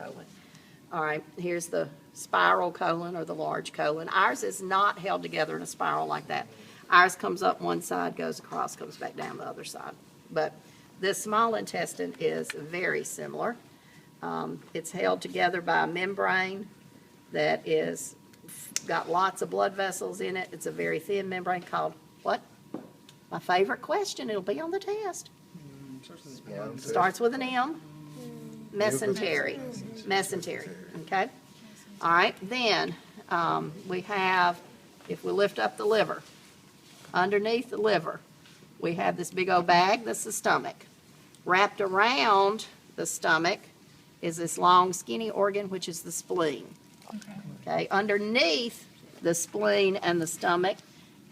colon. All right, here's the spiral colon or the large colon. Ours is not held together in a spiral like that. Ours comes up one side, goes across, comes back down the other side. But this small intestine is very similar. It's held together by a membrane that is got lots of blood vessels in it. It's a very thin membrane called what? My favorite question. It'll be on the test. Starts with an M. Mesentery. Mesentery. Okay? All right. Then we have, if we lift up the liver, underneath the liver, we have this big old bag. That's the stomach. Wrapped around the stomach is this long, skinny organ, which is the spleen. Okay. Underneath the spleen and the stomach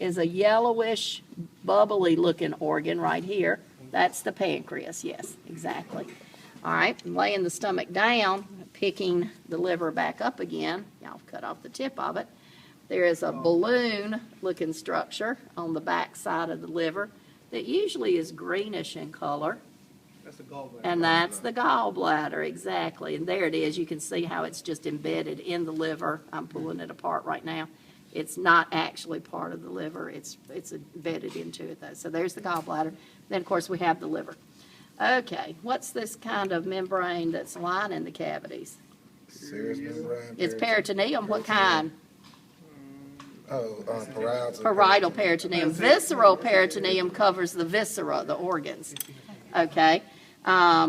is a yellowish, bubbly-looking organ right here. That's the pancreas. Yes, exactly. All right, and laying the stomach down, picking the liver back up again. Y'all cut off the tip of it. There is a balloon-looking structure on the back side of the liver that usually is greenish in color. That's the gallbladder. And that's the gallbladder, exactly. And there it is. You can see how it's just embedded in the liver. I'm pulling it apart right now. It's not actually part of the liver. It's embedded into it, though. So there's the gallbladder. Then, of course, we have the liver. Okay, what's this kind of membrane that's lining the cavities? Serous membrane? It's peritoneum. What kind? Parietal. Parietal peritoneum. Visceral peritoneum covers the viscera, the organs. Okay.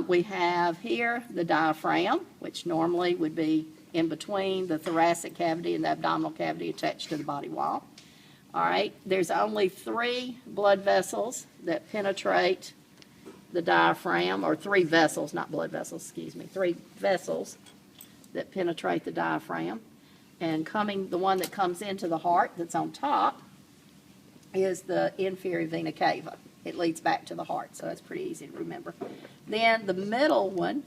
We have here the diaphragm, which normally would be in between the thoracic cavity and the abdominal cavity attached to the body wall. All right. There's only 3 blood vessels that penetrate the diaphragm, or 3 vessels, not blood vessels, excuse me, 3 vessels that penetrate the diaphragm. And the one that comes into the heart that's on top is the inferior vena cava. It leads back to the heart, so that's pretty easy to remember. Then the middle one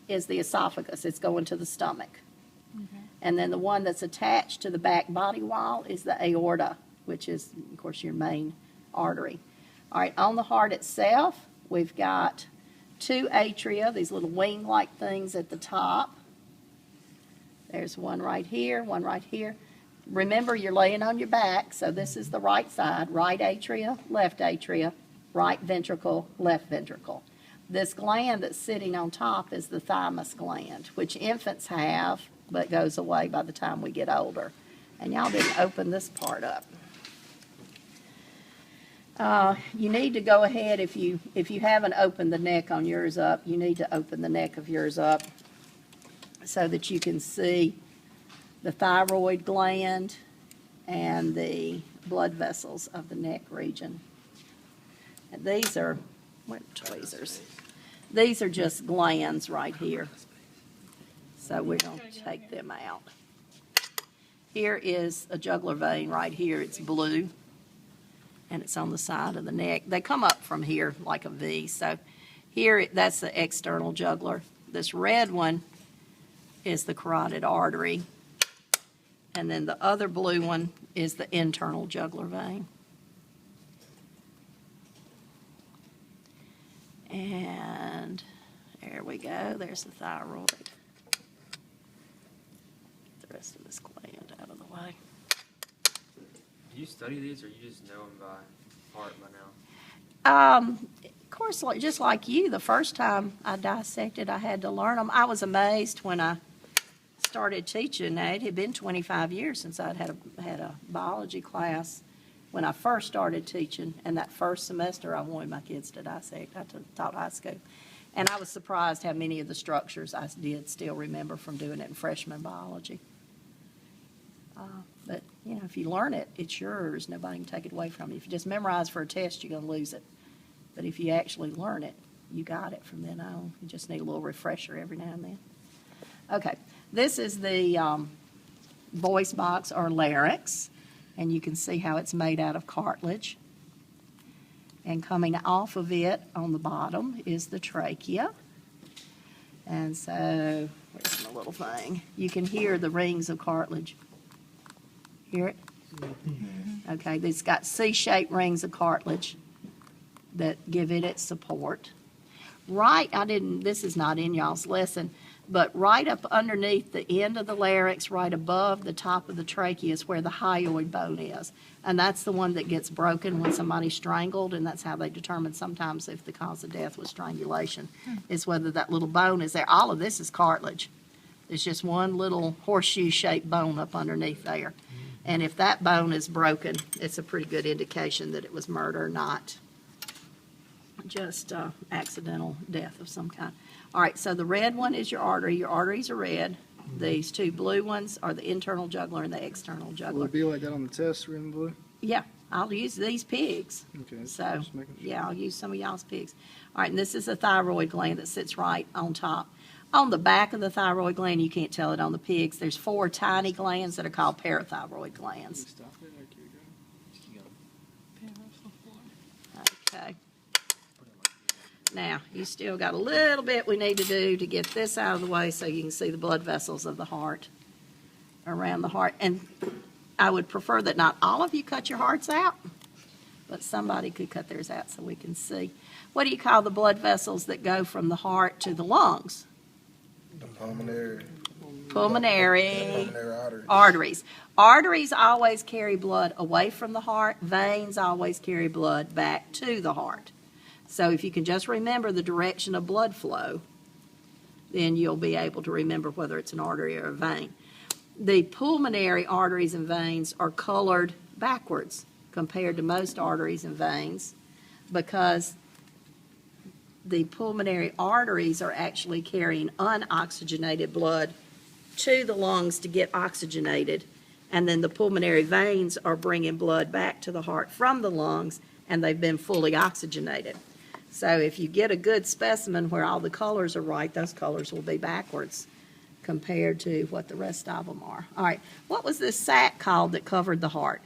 is the esophagus. It's going to the stomach. Okay. And then the one that's attached to the back body wall is the aorta, which is, of course, your main artery. All right, on the heart itself, we've got 2 atria, these little wing-like things at the top. There's one right here, one right here. Remember, you're laying on your back, so this is the right side, right atria, left atria, right ventricle, left ventricle. This gland that's sitting on top is the thymus gland, which infants have, but goes away by the time we get older. And y'all didn't open this part up. You need to go ahead, if you haven't opened the neck on yours up, you need to open the neck of yours up so that you can see the thyroid gland and the blood vessels of the neck region. And these are, what tweezers? These are just glands right here. So we're going to take them out. Here is a jugular vein right here. It's blue, and it's on the side of the neck. They come up from here like a V. So here, that's the external jugular. This red one is the carotid artery. And then the other blue one is the internal jugular vein. And there we go. There's the thyroid. Get the rest of this gland out of the way. Do you study these, or you just know them by heart by now? Of course, just like you, the first time I dissected, I had to learn them. I was amazed when I started teaching. Now, it had been 25 years since I'd had a biology class when I first started teaching, and that first semester I wanted my kids to dissect. I taught high school. And I was surprised how many of the structures I did still remember from doing it in freshman biology. But, you know, if you learn it, it's yours. Nobody can take it away from you. If you just memorize for a test, you're going to lose it. But if you actually learn it, you got it from then on. You just need a little refresher every now and then. Okay, this is the voice box or larynx, and you can see how it's made out of cartilage. And coming off of it on the bottom is the trachea. And so, where's my little thing? You can hear the rings of cartilage. Hear it? Mm-hmm. Okay, it's got C-shaped rings of cartilage that give it its support. Right, this is not in y'all's lesson. But right up underneath the end of the larynx, right above the top of the trachea is where the hyoid bone is. And that's the one that gets broken when somebody's strangled, and that's how they determine sometimes if the cause of death was strangulation, is whether that little bone is there. All of this is cartilage. There's just one little horseshoe-shaped bone up underneath there. And if that bone is broken, it's a pretty good indication that it was murder, not just accidental death of some kind. All right, so the red one is your artery. Your arteries are red. These two blue ones are the internal jugular and the external Will jugular. it be like that on the test, red and blue? Yeah, I'll use these pigs. Okay. So, just making sure. yeah, I'll use some of y'all's pigs. All right, and this is the thyroid gland that sits right on top. On the back of the thyroid gland, you can't tell it on the pigs. There's 4 tiny glands that are called parathyroid glands. Stop it. Or keep going? Okay. Now, you still got a little bit we need to do to get this out of the way so you can see the blood vessels of the heart around the heart. And I would prefer that not all of you cut your hearts out, but somebody could cut theirs out so we can see. What do you call the blood vessels that go from the heart to the lungs? The pulmonary. Pulmonary Pulmonary arteries. arteries. Arteries always carry blood away from the heart. Veins always carry blood back to the heart. So if you can just remember the direction of blood flow, then you'll be able to remember whether it's an artery or a vein. The pulmonary arteries and veins are colored backwards compared to most arteries and veins because the pulmonary arteries are actually carrying unoxygenated blood to the lungs to get oxygenated, and then the pulmonary veins are bringing blood back to the heart from the lungs, and they've been fully oxygenated. So if you get a good specimen where all the colors are right, those colors will be backwards compared to what the rest of them are. All right, what was this sac called that covered the heart?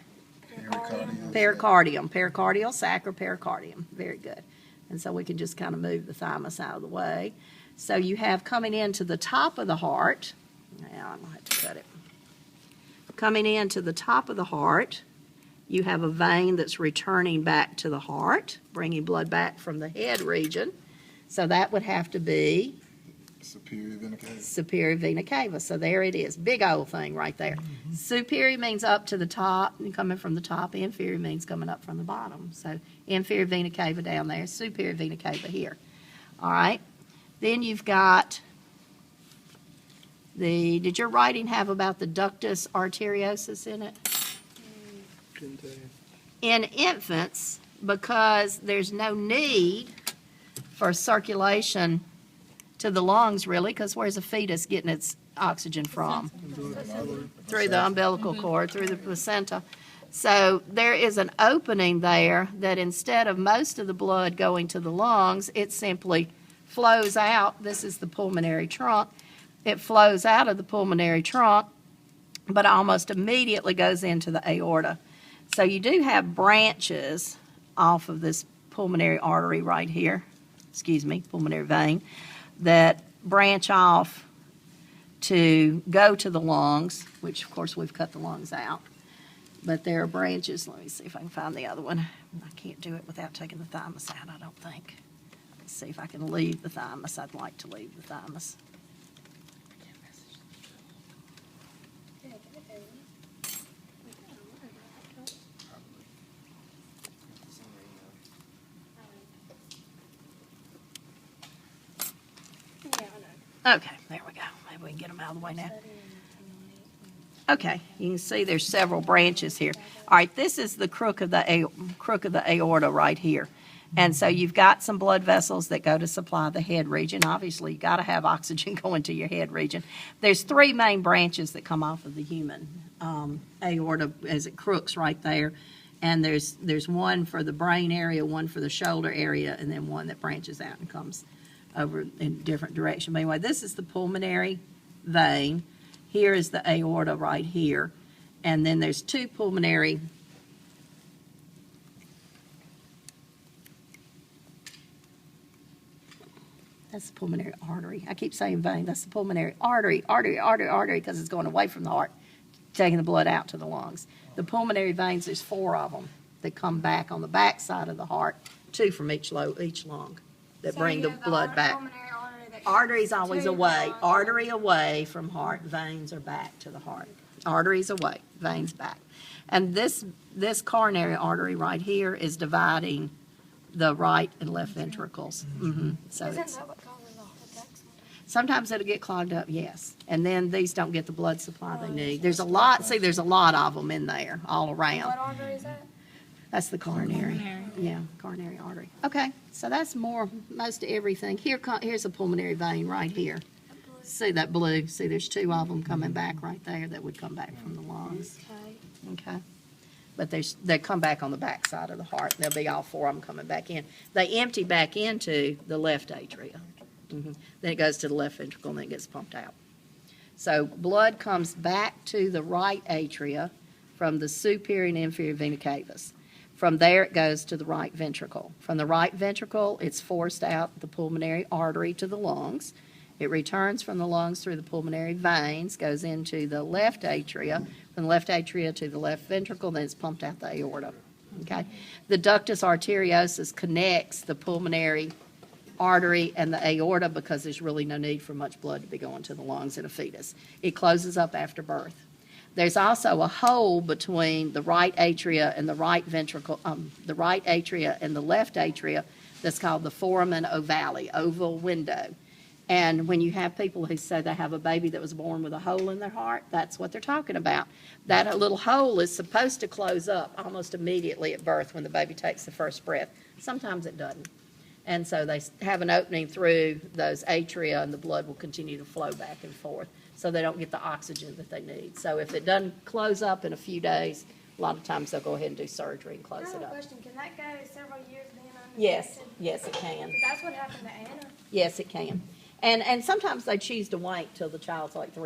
Pericardium. Pericardium. Pericardial sac or pericardium. Very good. And so we can just kind of move the thymus out of the way. So you have coming into the top of the heart. Now I'm going to have to cut it. Coming into the top of the heart, you have a vein that's returning back to the heart, bringing blood back from the head region. So that would have to be Superior vena cava. superior vena cava. So there it is. Big old thing right there. Superior means up to the top, and coming from the top. Inferior means coming up from the bottom. So inferior vena cava down there, superior vena cava here. All right. Then you've got did your writing have about the ductus arteriosus in it? Couldn't tell you. In infants, because there's no need for circulation to the lungs, really, because where's a fetus getting its oxygen from? Through the umbilical cord, through the placenta. So there is an opening there that instead of most of the blood going to the lungs, it simply flows out. This is the pulmonary trunk. It flows out of the pulmonary trunk, but almost immediately goes into the aorta. So you do have branches off of this pulmonary artery right here, pulmonary vein, that branch off to go to the lungs, which of course we've cut the lungs out. But there are branches. Let me see if I can find the other one. I can't do it without taking the thymus out, I don't think. Let's see if I can leave the thymus. I'd like to leave the thymus. Okay, there we go. Maybe we can get them out of the way now. Okay, you can see there's several branches here. All right, this is the crook of the aorta right here. And so you've got some blood vessels that go to supply the head region. Obviously, you've got to have oxygen going to your head region. There's 3 main branches that come off of the human aorta as it crooks right there. And there's one for the brain area, one for the shoulder area, and then one that branches out and comes over in a different direction. But anyway, this is the pulmonary vein. Here is the aorta right here. And then there's 2 pulmonary that's the pulmonary artery. I keep saying vein. That's the pulmonary artery, because it's going away from the heart, taking the blood out to the lungs. The pulmonary veins, there's 4 of them that come back on the back side of the heart, 2 from each lung that bring the blood back. Pulmonary artery that artery's always Two away. lines. Artery away from heart, veins are back to the heart. Arteries away, veins back. And this coronary artery right here is dividing the right and left ventricles. So Isn't it's, that what causes the heart attacks? sometimes it'll get clogged up, yes. And then these don't get the blood supply they need. There's a lot of them in there all around. What artery is that? That's the coronary. Yeah, coronary artery. Okay, so that's most of everything. Here's a pulmonary vein right here. See that blue? See, there's two of them coming back right there that would come back from the lungs. Okay. Okay? But they come back on the back side of the heart. There'll be all four of them coming back in. They empty back into the left atria. Then it goes to the left ventricle and then it gets pumped out. So blood comes back to the right atria from the superior and inferior vena cavas. From there, it goes to the right ventricle. From the right ventricle, it's forced out the pulmonary artery to the lungs. It returns from the lungs through the pulmonary veins, goes into the left atria, from the left atria to the left ventricle, then it's pumped out the aorta. Okay? The ductus arteriosus connects the pulmonary artery and the aorta because there's really no need for much blood to be going to the lungs in a fetus. It closes up after birth. There's also a hole between the right atria and the right ventricle, the right atria and the left atria that's called the foramen ovale, oval window. And when you have people who say they have a baby that was born with a hole in their heart, that's what they're talking about. That little hole is supposed to close up almost immediately at birth when the baby takes the first breath. Sometimes it doesn't. And so they have an opening through those atria and the blood will continue to flow back and forth so they don't get the oxygen that they need. So if it doesn't close up in a few days, a lot of times they'll go ahead and do surgery and I close have it a up. question. Can that go several years being undetected? Yes, it can. That's what happened to Anna. Yes, it can. And sometimes they choose to wait till the child's like 3